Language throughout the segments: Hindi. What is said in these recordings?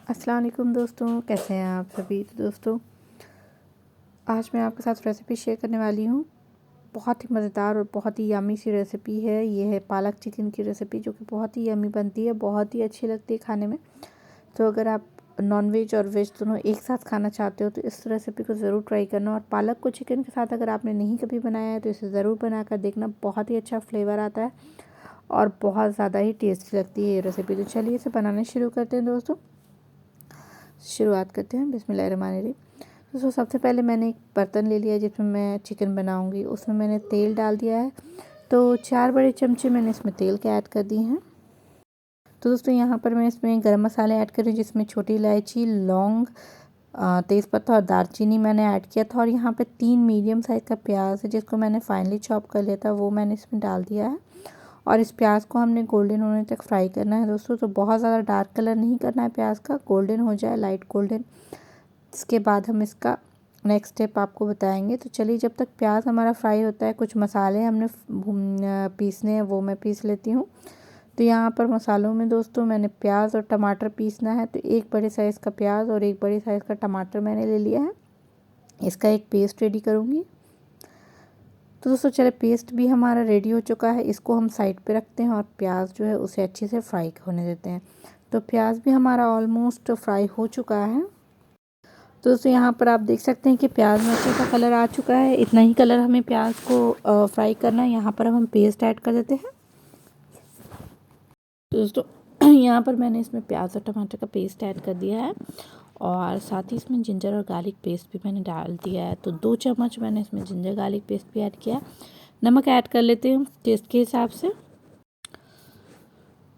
अस्सलाम वालेकुम दोस्तों, कैसे हैं आप सभी। तो दोस्तों आज मैं आपके साथ रेसिपी शेयर करने वाली हूँ। बहुत ही मज़ेदार और बहुत ही यम्मी सी रेसिपी है। ये है पालक चिकन की रेसिपी, जो कि बहुत ही यम्मी बनती है, बहुत ही अच्छी लगती है खाने में। तो अगर आप नॉनवेज और वेज दोनों एक साथ खाना चाहते हो तो इस रेसिपी को ज़रूर ट्राई करना। और पालक को चिकन के साथ अगर आपने नहीं कभी बनाया है तो इसे ज़रूर बना कर देखना, बहुत ही अच्छा फ्लेवर आता है और बहुत ज़्यादा ही टेस्टी लगती है ये रेसिपी। तो चलिए इसे बनाना शुरू करते हैं दोस्तों। शुरुआत करते हैं। बिस्मिल्लाहिर्रहमानिर्रहीम। दोस्तों सबसे पहले मैंने एक बर्तन ले लिया है जिसमें मैं चिकन बनाऊंगी। उसमें मैंने तेल डाल दिया है, तो 4 बड़े चमचे मैंने इसमें तेल के ऐड कर दिए हैं। तो दोस्तों यहाँ पर मैं इसमें गरम मसाले ऐड कर रही हूँ, जिसमें छोटी इलायची, लौंग, तेज़पत्ता और दालचीनी मैंने ऐड किया था। और यहाँ पे 3 मीडियम साइज़ का प्याज है जिसको मैंने फाइनली चॉप कर लिया था, वो मैंने इसमें डाल दिया है। और इस प्याज को हमने गोल्डन होने तक फ्राई करना है दोस्तों। तो बहुत ज़्यादा डार्क कलर नहीं करना है प्याज का, गोल्डन हो जाए, लाइट गोल्डन। इसके बाद हम इसका नेक्स्ट स्टेप आपको बताएंगे। तो चलिए जब तक प्याज हमारा फ्राई होता है, कुछ मसाले हमने पीसने हैं, वो मैं पीस लेती हूँ। तो यहाँ पर मसालों में दोस्तों मैंने प्याज और टमाटर पीसना है। तो एक बड़े साइज़ का प्याज और एक बड़े साइज़ का टमाटर मैंने ले लिया है। इसका एक पेस्ट रेडी करूँगी। तो दोस्तों चले, पेस्ट भी हमारा रेडी हो चुका है, इसको हम साइड पे रखते हैं और प्याज जो है उसे अच्छे से फ्राई होने देते हैं। तो प्याज भी हमारा ऑलमोस्ट फ्राई हो चुका है। तो दोस्तों यहाँ पर आप देख सकते हैं कि प्याज में अच्छे का कलर आ चुका है। इतना ही कलर हमें प्याज को फ्राई करना है। यहाँ पर हम पेस्ट ऐड कर देते हैं। तो दोस्तों यहाँ पर मैंने इसमें प्याज और टमाटर का पेस्ट ऐड कर दिया है और साथ ही इसमें जिंजर और गार्लिक पेस्ट भी मैंने डाल दिया है। तो 2 चम्मच मैंने इसमें जिंजर गार्लिक पेस्ट भी ऐड किया है। नमक ऐड कर लेते हैं टेस्ट के हिसाब से।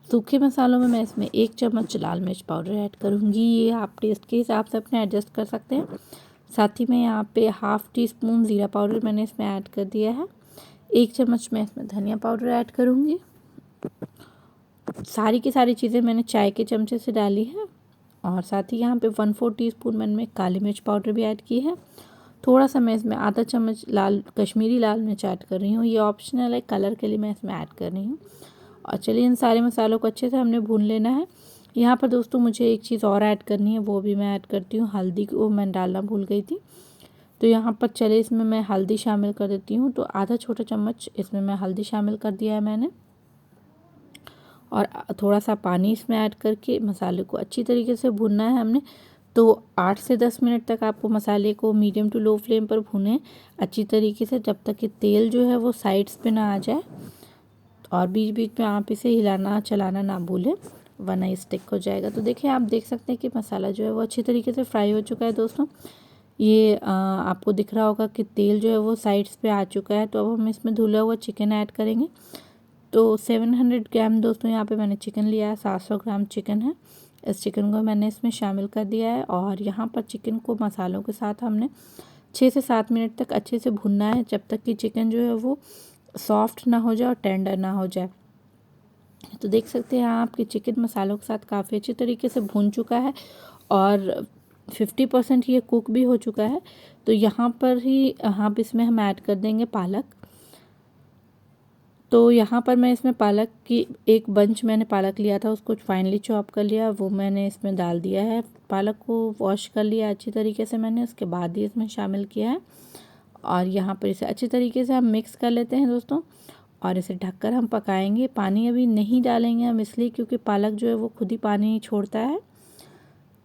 सूखे मसालों में मैं इसमें 1 चम्मच लाल मिर्च पाउडर ऐड करूँगी। ये आप टेस्ट के हिसाब से अपने एडजस्ट कर सकते हैं। साथ ही में यहाँ पे हाफ़ टी स्पून ज़ीरा पाउडर मैंने इसमें ऐड कर दिया है। 1 चम्मच मैं इसमें धनिया पाउडर ऐड करूँगी। सारी की सारी चीज़ें मैंने चाय के चमचे से डाली है। और साथ ही यहाँ पे 1/4 टीस्पून मैंने काली मिर्च पाउडर भी ऐड की है। थोड़ा सा मैं इसमें आधा चम्मच कश्मीरी लाल मिर्च ऐड कर रही हूँ। ये ऑप्शनल है, कलर के लिए मैं इसमें ऐड कर रही हूँ। और चलिए इन सारे मसालों को अच्छे से हमने भून लेना है। यहाँ पर दोस्तों मुझे एक चीज़ और ऐड करनी है, वो भी मैं ऐड करती हूँ। हल्दी को मैं डालना भूल गई थी, तो यहाँ पर चले इसमें मैं हल्दी शामिल कर देती हूँ। तो आधा छोटा चम्मच इसमें मैं हल्दी शामिल कर दिया है मैंने। और थोड़ा सा पानी इसमें ऐड करके मसाले को अच्छी तरीके से भूनना है हमने। तो 8 से 10 मिनट तक आपको मसाले को मीडियम टू लो फ्लेम पर भूनें अच्छी तरीके से, जब तक कि तेल जो है वो साइड्स पे ना आ जाए। और बीच बीच में आप इसे हिलाना चलाना ना भूलें, वरना स्टिक हो जाएगा। तो देखिए, आप देख सकते हैं कि मसाला जो है वो अच्छी तरीके से फ्राई हो चुका है दोस्तों। ये आपको दिख रहा होगा कि तेल जो है वो साइड्स पे आ चुका है। तो अब हम इसमें धुला हुआ चिकन ऐड करेंगे। तो 700 ग्राम दोस्तों यहाँ पे मैंने चिकन लिया है, 700 ग्राम चिकन है। इस चिकन को मैंने इसमें शामिल कर दिया है और यहाँ पर चिकन को मसालों के साथ हमने 6 से 7 मिनट तक अच्छे से भुनना है, जब तक कि चिकन जो है वो सॉफ्ट ना हो जाए और टेंडर ना हो जाए। तो देख सकते हैं आप कि चिकन मसालों के साथ काफ़ी अच्छी तरीके से भून चुका है और 50% ये कुक भी हो चुका है। तो यहाँ पर ही इसमें हम ऐड कर देंगे पालक। तो यहाँ पर मैं इसमें पालक की एक बंच मैंने पालक लिया था, उसको फाइनली चॉप कर लिया, वो मैंने इसमें डाल दिया है। पालक को वॉश कर लिया अच्छी तरीके से मैंने, उसके बाद ही इसमें शामिल किया है। और यहाँ पर इसे अच्छी तरीके से हम मिक्स कर लेते हैं दोस्तों और इसे ढककर हम पकाएंगे। पानी अभी नहीं डालेंगे हम, इसलिए क्योंकि पालक जो है वो खुद ही पानी छोड़ता है,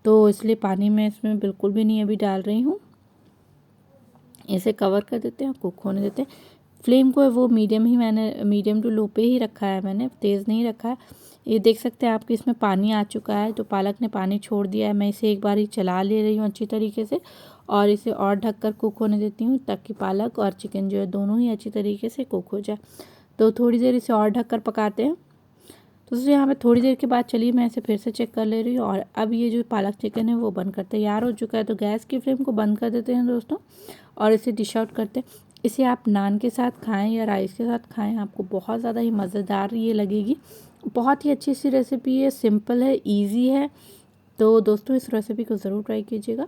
तो इसलिए पानी मैं इसमें बिल्कुल भी नहीं अभी डाल रही हूँ। इसे कवर कर देते हैं, कुक होने देते हैं। फ्लेम को है वो मीडियम टू लो पे ही रखा है मैंने, तेज़ नहीं रखा है। ये देख सकते हैं आपके इसमें पानी आ चुका है, तो पालक ने पानी छोड़ दिया है। मैं इसे एक बार ही चला ले रही हूँ अच्छी तरीके से और इसे और ढककर कुक होने देती हूँ, ताकि पालक और चिकन जो है दोनों ही अच्छी तरीके से कुक हो जाए। तो थोड़ी देर इसे और ढककर पकाते हैं। तो दोस्तों यहाँ पे थोड़ी देर के बाद चलिए मैं इसे फिर से चेक कर ले रही हूँ और अब ये जो पालक चिकन है वो बनकर तैयार हो चुका है। तो गैस की फ्लेम को बंद कर देते हैं दोस्तों और इसे डिश आउट करते हैं। इसे आप नान के साथ खाएं या राइस के साथ खाएं, आपको बहुत ज़्यादा ही मज़ेदार ये लगेगी। बहुत ही अच्छी सी रेसिपी है, सिंपल है, ईजी है। तो दोस्तों इस रेसिपी को ज़रूर ट्राई कीजिएगा।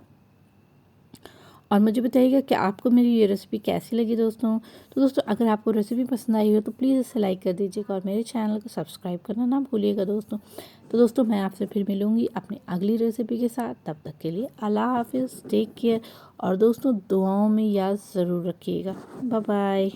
और मुझे बताइएगा कि आपको मेरी ये रेसिपी कैसी लगी दोस्तों। तो दोस्तों अगर आपको रेसिपी पसंद आई हो तो प्लीज़ इसे लाइक कर दीजिएगा और मेरे चैनल को सब्सक्राइब करना ना भूलिएगा दोस्तों। तो दोस्तों मैं आपसे फिर मिलूँगी अपनी अगली रेसिपी के साथ। तब तक के लिए अल्लाह हाफिज़, टेक केयर और दोस्तों दुआओं में याद ज़रूर रखिएगा। Bye bye.